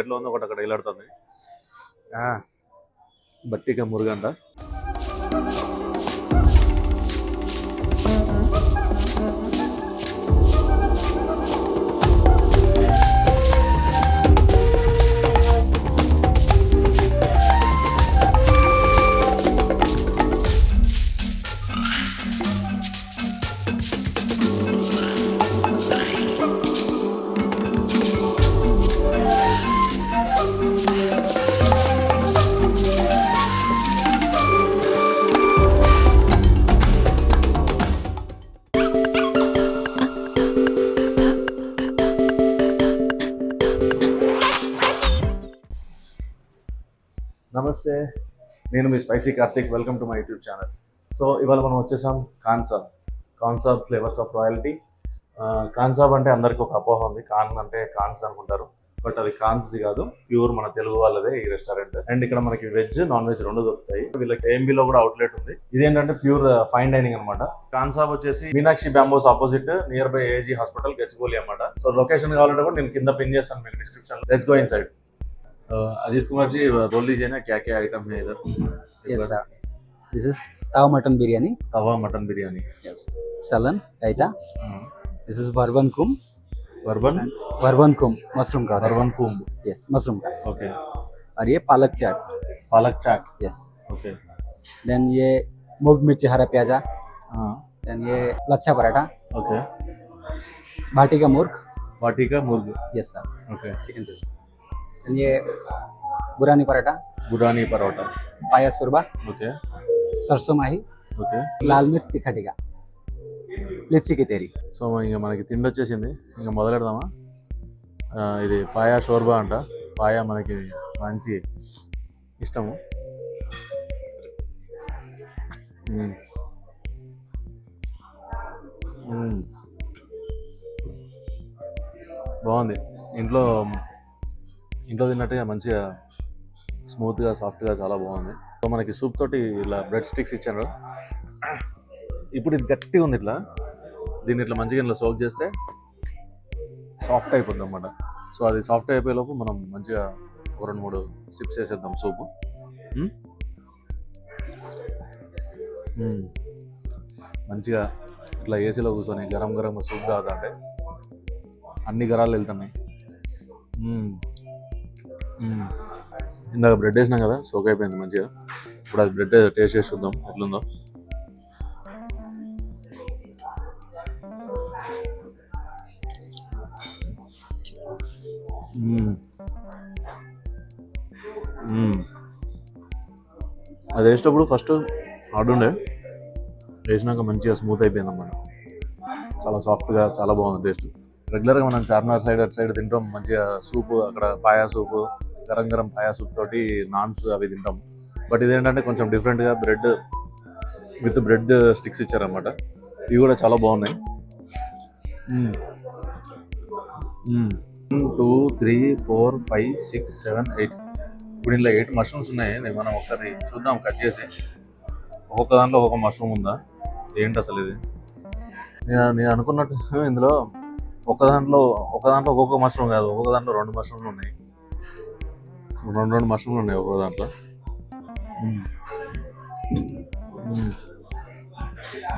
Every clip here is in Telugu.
ప్లేట్లో ఉంది, ఒకటి అక్కడ ఇలాడుతుంది. బట్టిక మురుగంట. నమస్తే, నేను మీ spicy Karthik. Welcome to my YouTube channel. So ఇవాళ మనం వచ్చేసాం Khansaab flavours of royalty. Khansaab అంటే అందరికీ ఒక అపోహ ఉంది, కాన్ అంటే కాన్స్ అనుకుంటారు. బట్ అది కాన్స్ది కాదు, ప్యూర్ మన తెలుగు వాళ్ళదే ఈ రెస్టారెంట్. అండ్ ఇక్కడ మనకి వెజ్ నాన్ వెజ్ రెండు దొరుకుతాయి. వీళ్ళకి ఏఎంబీలో కూడా అవుట్లెట్ ఉంది. ఇదేంటంటే ప్యూర్ ఫైన్ డైనింగ్ అనమాట. కాన్సాబ్ వచ్చేసి Meenakshi bamboos opposite near by AG hospital, Gachibowli అనమాట. సో లొకేషన్ కావాలంటే కూడా నేను కింద పిన్ చేస్తాను మీకు డిస్క్రిప్షన్ లో. Let's go inside. Ajit Kumar ji बोल दीजिए ना, क्या क्या आइटम है इधर? Yes sir, this is tawa mutton biryani. Yes. Salan raita. This is वर्बन कुम मशरूम का. यस, मशरूम का. ओके. और ये पालक चाट. यस. ओके. देन ये मूंग मिर्ची हरा प्याजा. देन ये लच्छा पराठा. ओके. बाटी का मुर्ग. Yes sir. Okay. Chicken piece. ये बुरानी पराठा. पाया शोरबा. ओके. सरसों माही. ఓకే. లాల్ మిర్చి తిక్కటిగా. లిచ్చికి తేరి. సో ఇంకా మనకి తిండి వచ్చేసింది, ఇంకా మొదలెడదామా? ఇది పాయా షోర్బా అంట. పాయా మనకి మంచి ఇష్టము. బాగుంది. ఇంట్లో తిన్నట్టుగా మంచిగా స్మూత్గా సాఫ్ట్గా చాలా బాగుంది. సో మనకి సూప్ తోటి ఇలా బ్రెడ్ స్టిక్స్ ఇచ్చారు. ఇప్పుడు ఇది గట్టిగా ఉంది, దీన్ని ఇట్లా మంచిగా ఇలా సోక్ చేస్తే సాఫ్ట్ అయిపోద్ది అన్నమాట. సో అది సాఫ్ట్ అయిపోయే లోపు మనం మంచిగా ఒక 2-3 సిప్స్ వేసేద్దాం సూపు. మంచిగా ఇట్లా ఏసీలో కూర్చొని గరం సూప్ తాగుతా అంటే అన్ని గరాలు వెళ్తున్నాయి. ఇందాక బ్రెడ్ వేసినాం కదా, సోక్ అయిపోయింది మంచిగా. ఇప్పుడు అది బ్రెడ్ టేస్ట్ చేసి చూద్దాం ఎట్లుందో. అది వేసేటప్పుడు ఫస్ట్ హార్డ్ ఉండే, వేసినాక మంచిగా స్మూత్ అయిపోయింది అన్నమాట. చాలా సాఫ్ట్గా చాలా బాగుంది టేస్ట్. రెగ్యులర్గా మనం చార్మినార్ సైడ్ అటు సైడ్ తింటాం మంచిగా సూపు, అక్కడ పాయా సూపు, గరం పాయా సూప్ తోటి నాన్స్ అవి తింటాం. బట్ ఇదేంటంటే కొంచెం డిఫరెంట్గా బ్రెడ్ విత్ బ్రెడ్ స్టిక్స్ ఇచ్చారన్నమాట. ఇవి కూడా చాలా బాగున్నాయి. 1 2 3 4 5 6 7 8 ఇప్పుడు ఇందులో 8 మష్రూమ్స్ ఉన్నాయి. మనం ఒకసారి చూద్దాం కట్ చేసి. ఒక్కొక్క దాంట్లో ఒక్కొక్క మష్రూమ్ ఉందా ఏంటి అసలు ఇది? నేను అనుకున్నట్టు ఇందులో ఒక దాంట్లో ఒక్కొక్క మష్రూమ్ కాదు, ఒక్కొక్క దాంట్లో 2 మష్రూమ్లు ఉన్నాయి. 2 మష్రూమ్లు ఉన్నాయి ఒక్కొక్క దాంట్లో.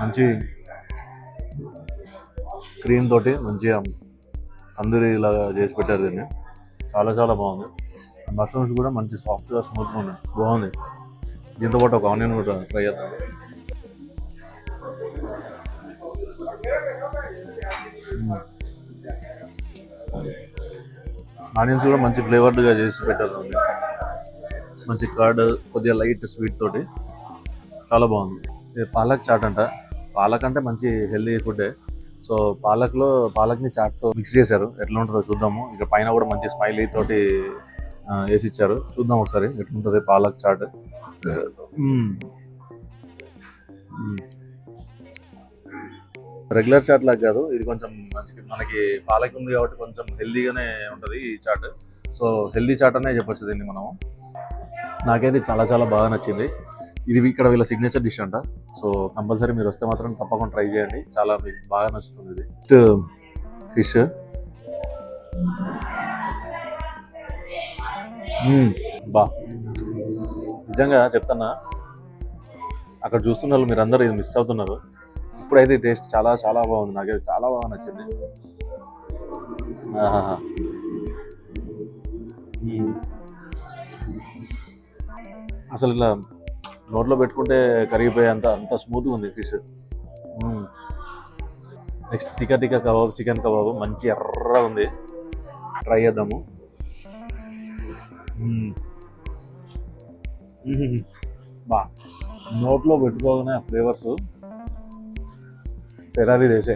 మంచి క్రీమ్ తోటి మంచిగా తందూరి లాగా చేసి పెట్టారు దీన్ని. చాలా చాలా బాగుంది. మష్రూమ్స్ కూడా మంచి సాఫ్ట్గా స్మూత్గా ఉన్నాయి, బాగుంది. దీంతో పాటు ఒక ఆనియన్ కూడా ట్రై చేద్దాం. ఆనియన్స్ కూడా మంచి ఫ్లేవర్డ్గా చేసి పెట్టారు. మంచి కర్డ్, కొద్దిగా లైట్ స్వీట్ తోటి చాలా బాగుంది. ఇది పాలక్ చాట్ అంట. పాలక్ అంటే మంచి హెల్దీ ఫుడ్డే. సో పాలక్ని చాట్తో మిక్స్ చేశారు. ఎట్లా ఉంటుందో చూద్దాము. ఇక పైన కూడా మంచి స్మైలీ తోటి వేసి ఇచ్చారు. చూద్దాం ఒకసారి ఎట్లుంటుంది పాలక్ చాట్. రెగ్యులర్ చాట్ లాగా కాదు ఇది, కొంచెం మంచి మనకి పాలక్ ఉంది కాబట్టి కొంచెం హెల్దీగానే ఉంటుంది ఈ చాట్. సో హెల్దీ చాట్ అనే చెప్పొచ్చు దీన్ని మనం. నాకైతే చాలా చాలా బాగా నచ్చింది. ఇది ఇక్కడ వీళ్ళ సిగ్నేచర్ డిష్ అంట. సో కంపల్సరీ మీరు వస్తే మాత్రం తప్పకుండా ట్రై చేయండి, చాలా మీకు బాగా నచ్చుతుంది. ఇది ఫిష్ బా నిజంగా చెప్తున్నా, అక్కడ చూస్తున్న వాళ్ళు మీరు అందరూ ఇది మిస్ అవుతున్నారు. ఇప్పుడైతే టేస్ట్ చాలా చాలా బాగుంది, నాకైతే చాలా బాగా నచ్చింది. ఆహాహా. మ్మ్. అసలు ఇలా నోట్లో పెట్టుకుంటే కరిగిపోయే అంత స్మూత్గా ఉంది ఫిష్. నెక్స్ట్ టికా కబాబ్, చికెన్ కబాబ్ మంచి ఎర్రగా ఉంది, ట్రై చేద్దాము. మ్మ్. మ్మ్. బా నోట్లో పెట్టుకోగానే ఆ ఫ్లేవర్స్ ఫెరారీ చేసే.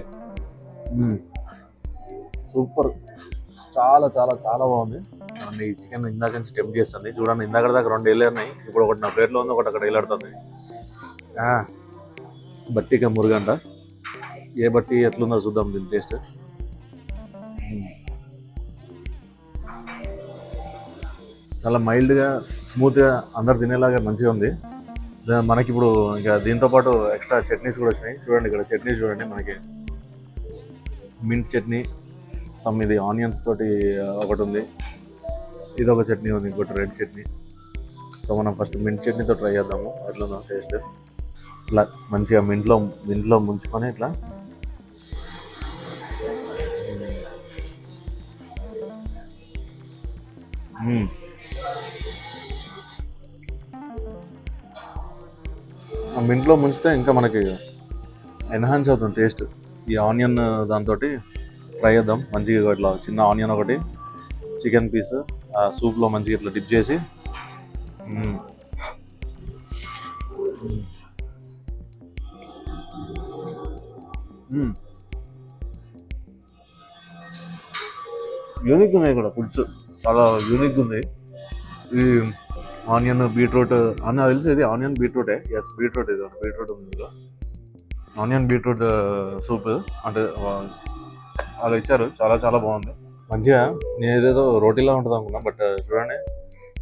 సూపర్, చాలా చాలా చాలా బాగుంది. నన్ను ఈ చికెన్ ఇందాక నుంచి టెంప్ట్ చేస్తుంది. చూడండి, ఇందాక దాకా 2 వెళ్ళాయి, ఇప్పుడు ఒకటి నా ప్లేట్లో ఉంది, ఒకటి అక్కడ వెళ్ళాడుతుంది. బట్టిక మురుగంట, ఏ బట్టి ఎట్లుందో చూద్దాం దీని టేస్ట్. చాలా మైల్డ్గా, స్మూత్గా అందరు తినేలాగా మంచిగా ఉంది. మనకి ఇప్పుడు ఇంకా దీంతో పాటు ఎక్స్ట్రా చట్నీస్ కూడా వచ్చినాయి. చూడండి ఇక్కడ చట్నీ చూడండి, మనకి మింట్ చట్నీ, సమ్ ఇది ఆనియన్స్ తోటి ఒకటి ఉంది, ఇది ఒక చట్నీ ఉంది, ఇంకోటి రెడ్ చట్నీ. సో మనం ఫస్ట్ మింట్ చట్నీతో ట్రై చేద్దాము ఎట్లుందో టేస్ట్. ఇట్లా మంచిగా మింట్లో ముంచుకొని ఇట్లా ఆ మింట్లో ముంచితే ఇంకా మనకి ఎన్హాన్స్ అవుతుంది టేస్ట్. ఈ ఆనియన్ దాంతో ట్రై చేద్దాం. మంచిగా ఇట్లా చిన్న ఆనియన్ ఒకటి, చికెన్ పీస్ ఆ సూప్లో మంచిగా ఇట్లా డిప్ చేసి యూనిక్ ఉన్నాయి ఇక్కడ ఫుడ్స్, చాలా యూనిక్ ఉంది. ఈ ఆనియన్ బీట్రూట్ అని తెలిసి ఇది ఆనియన్ బీట్రూటే. ఎస్, బీట్రూట్, ఇది బీట్రూట్ ఉంది ఇందులో. ఆనియన్ బీట్రూట్ సూప్ అంటే వాళ్ళు ఇచ్చారు, చాలా చాలా బాగుంది. మంచిగా నేను ఏదేదో రోటీలా ఉంటుంది అనుకున్నా, బట్ చూడండి,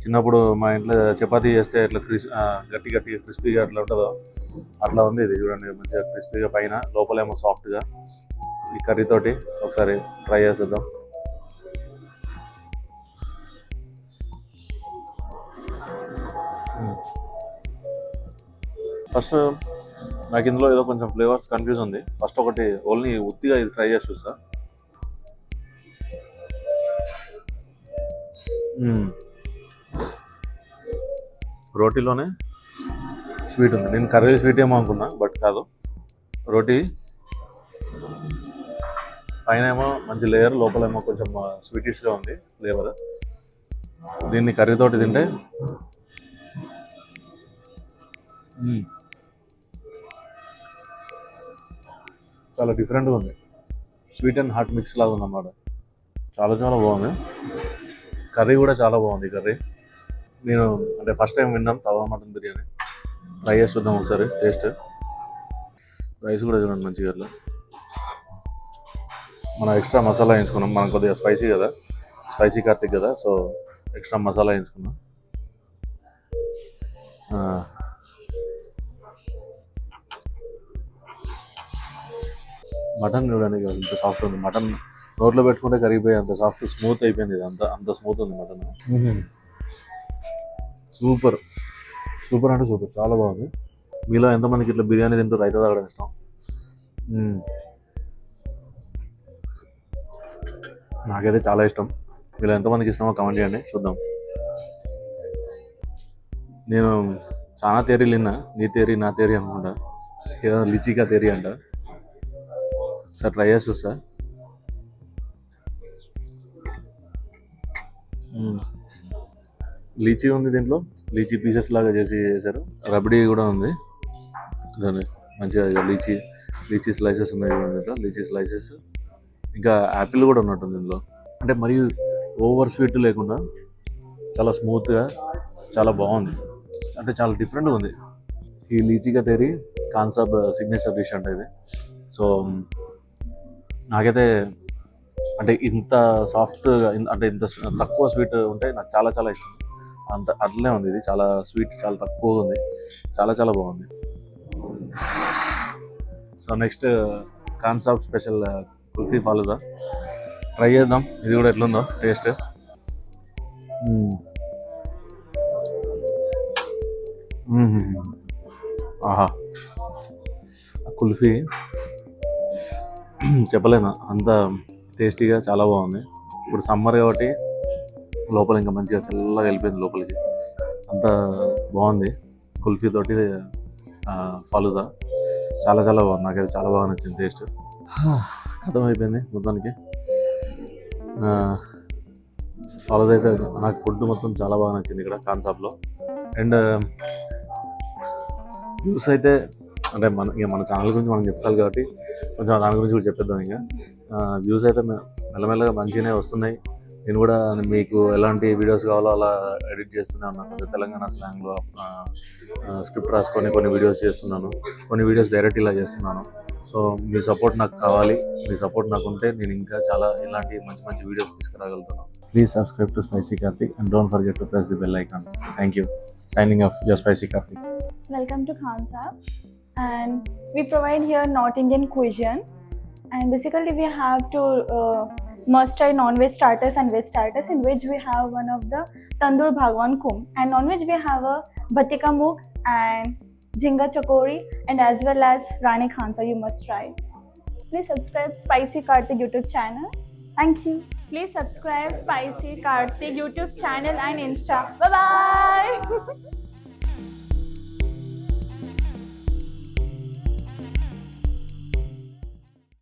చిన్నప్పుడు మా ఇంట్లో చపాతీ చేస్తే ఇట్లా గట్టి క్రిస్పీగా అట్లా ఉంటుందో అట్లా ఉంది ఇది. చూడండి మంచిగా క్రిస్పీగా, పైన లోపలేమో సాఫ్ట్గా. ఈ కర్రీతోటి ఒకసారి ట్రై చేసేద్దాం. ఫస్ట్ నాకు ఇందులో ఏదో కొంచెం ఫ్లేవర్స్ కన్ఫ్యూజ్ ఉంది. ఫస్ట్ ఒకటి ఓన్లీ ఉత్తిగా ఇది ట్రై చేసి చూస్తా. రోటీలోనే స్వీట్ ఉంది. నేను కర్రీ స్వీట్ ఏమో అనుకున్నా, బట్ కాదు. రోటీ పైన ఏమో మంచి లేయర్, లోపలేమో కొంచెం స్వీటిష్గా ఉంది ఫ్లేవర్. దీన్ని కర్రీతోటి తింటే చాలా డిఫరెంట్గా ఉంది. స్వీట్ అండ్ హాట్ మిక్స్ లాగా ఉందన్నమాట. చాలా చాలా బాగుంది. కర్రీ కూడా చాలా బాగుంది. కర్రీ నేను అంటే ఫస్ట్ టైం విన్నాం తవా మటన్ బిర్యానీ. ట్రై చేసి చూద్దాం ఒకసారి టేస్ట్. రైస్ కూడా చూడండి మంచిగా అట్లా. మనం ఎక్స్ట్రా మసాలా వేయించుకున్నాం, మనం కొద్దిగా స్పైసీ కదా, స్పైసీ కార్తిక్ కదా, సో ఎక్స్ట్రా మసాలా వేయించుకున్నాం. మటన్ చూడండి ఇంత సాఫ్ట్ ఉంది. మటన్ నోట్లో పెట్టుకుంటే కరిగిపోయి అంత సాఫ్ట్, స్మూత్ అయిపోయింది. ఇది అంత స్మూత్ ఉంది మటన్. సూపర్ సూపర్ అంటే సూపర్, చాలా బాగుంది. మీలో ఎంతమందికి ఇట్లా బిర్యానీ తింటూ రైతా తాగడం ఇష్టం? నాకైతే చాలా ఇష్టం. మీలో ఎంతమందికి ఇష్టమో కామెంట్ చేయండి, చూద్దాం. నేను చాలా థియరీలు విన్నా, నీ థియరీ నా థియరీ అనుకుంటా, ఏదో లిచికా థియరీ అంట. సార్ ట్రై చేసి చూస్తా. లీచీ ఉంది దీంట్లో, లీచీ పీసెస్ లాగా చేశారు. రబడీ కూడా ఉంది దాన్ని మంచిగా. లీచీ స్లైసెస్ ఉన్నాయి దీంట్లో, లీచీ స్లైసెస్. ఇంకా యాపిల్ కూడా ఉన్నట్టుంది ఇందులో. అంటే మరీ ఓవర్ స్వీట్ లేకుండా చాలా స్మూత్గా, చాలా బాగుంది. అంటే చాలా డిఫరెంట్గా ఉంది. ఈ లీచీగా తేరి కాన్సాబ్ సిగ్నేచర్ డిష్ అంటే ఇది. సో నాకైతే అంటే ఇంత సాఫ్ట్గా, అంటే ఇంత తక్కువ స్వీట్ ఉంటే నాకు చాలా చాలా ఇష్టం. అట్లనే ఉంది ఇది. చాలా స్వీట్, చాలా తక్కువగా ఉంది, చాలా చాలా బాగుంది. So next Khansaab special kulfi falooda try చేద్దాం. ఇది కూడా ఎట్లుందో టేస్ట్. ఆహా, ఆ కుల్ఫీ చెప్పలేను, అంత టేస్టీగా చాలా బాగుంది. ఇప్పుడు సమ్మర్ కాబట్టి లోపల ఇంకా మంచిగా చల్లగా వెళ్ళిపోయింది లోపలికి, అంత బాగుంది. కుల్ఫీ తోటి ఫలుదా చాలా చాలా బాగుంది, నాకైతే చాలా బాగా నచ్చింది టేస్ట్. అర్థమైపోయింది మొత్తానికి. ఫలుదా అయితే నాకు ఫుడ్ మొత్తం చాలా బాగా నచ్చింది ఇక్కడ కాన్సాప్లో. అండ్ వ్యూస్ అయితే అంటే మన ఛానల్ గురించి మనం చెప్తారు కాబట్టి కొంచెం దాని గురించి కూడా చెప్పేద్దాం. ఇంకా వ్యూస్ అయితే మెల్లమెల్లగా మంచిగానే వస్తున్నాయి. నేను కూడా మీకు ఎలాంటి వీడియోస్ కావాలో అలా ఎడిట్ చేస్తూనే ఉన్నాను. కొంచెం తెలంగాణ స్లాంగ్లో స్క్రిప్ట్ రాసుకొని కొన్ని వీడియోస్ చేస్తున్నాను, కొన్ని వీడియోస్ డైరెక్ట్ ఇలా చేస్తున్నాను. సో మీ సపోర్ట్ నాకు కావాలి, మీ సపోర్ట్ నాకు ఉంటే నేను ఇంకా చాలా ఇలాంటి మంచి మంచి వీడియోస్ తీసుకురాగలుగుతాను. Please subscribe to spicy Karthik and don't forget to press the bell icon. Thank you. Signing off, your Spicy Karthik. Welcome to Khansab, and we provide here North Indian cuisine, and basically we have to must-try non-veg starters and veg starters, in which we have one of the Tandoor Bhagwan Kum, and non-veg we have a Bhatika Mook and Jhinga Chakori, and as well as Rani Khansa. You must try. Please subscribe Spicy Karthik YouTube channel. Thank you. Please subscribe Spicy Karthik YouTube channel and Insta. Bye bye.